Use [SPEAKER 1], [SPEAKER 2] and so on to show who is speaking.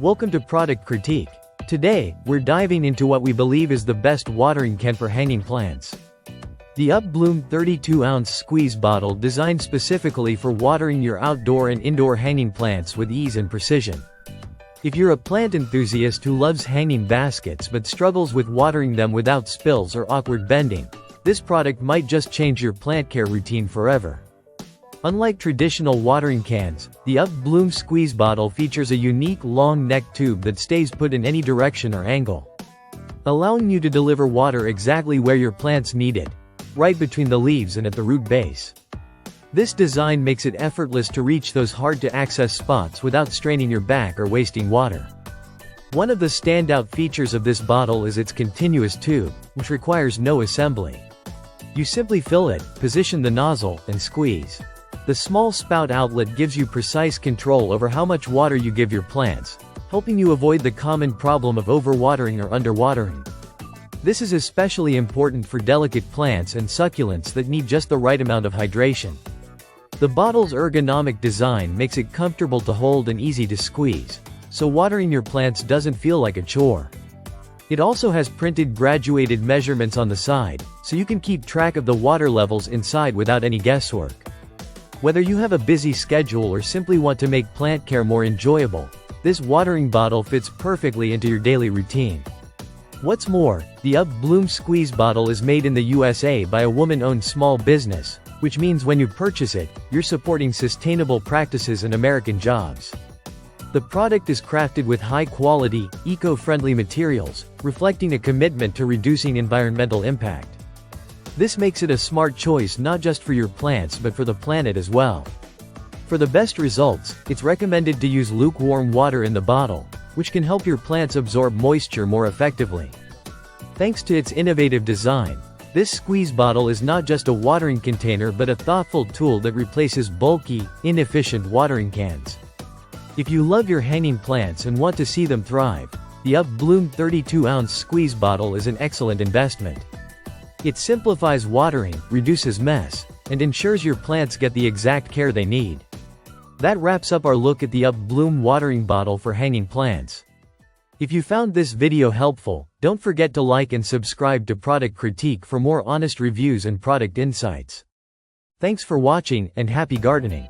[SPEAKER 1] Welcome to Product Critique. Today, we're diving into what we believe is the best watering can for hanging plants. The UpBloom 32-ounce squeeze bottle designed specifically for watering your outdoor and indoor hanging plants with ease and precision. If you're a plant enthusiast who loves hanging baskets but struggles with watering them without spills or awkward bending, this product might just change your plant care routine forever. Unlike traditional watering cans, the UpBloom squeeze bottle features a unique long neck tube that stays put in any direction or angle, allowing you to deliver water exactly where your plants need it, right between the leaves and at the root base. This design makes it effortless to reach those hard-to-access spots without straining your back or wasting water. One of the standout features of this bottle is its continuous tube, which requires no assembly. You simply fill it, position the nozzle, and squeeze. The small spout outlet gives you precise control over how much water you give your plants, helping you avoid the common problem of overwatering or underwatering. This is especially important for delicate plants and succulents that need just the right amount of hydration. The bottle's ergonomic design makes it comfortable to hold and easy to squeeze, so watering your plants doesn't feel like a chore. It also has printed graduated measurements on the side, so you can keep track of the water levels inside without any guesswork. Whether you have a busy schedule or simply want to make plant care more enjoyable, this watering bottle fits perfectly into your daily routine. What's more, the UpBloom squeeze bottle is made in the USA by a woman-owned small business, which means when you purchase it, you're supporting sustainable practices and American jobs. The product is crafted with high-quality, eco-friendly materials, reflecting a commitment to reducing environmental impact. This makes it a smart choice not just for your plants but for the planet as well. For the best results, it's recommended to use lukewarm water in the bottle, which can help your plants absorb moisture more effectively. Thanks to its innovative design, this squeeze bottle is not just a watering container but a thoughtful tool that replaces bulky, inefficient watering cans. If you love your hanging plants and want to see them thrive, the UpBloom 32-ounce squeeze bottle is an excellent investment. It simplifies watering, reduces mess, and ensures your plants get the exact care they need. That wraps up our look at the UpBloom watering bottle for hanging plants. If you found this video helpful, don't forget to like and subscribe to Product Critique for more honest reviews and product insights. Thanks for watching, and happy gardening!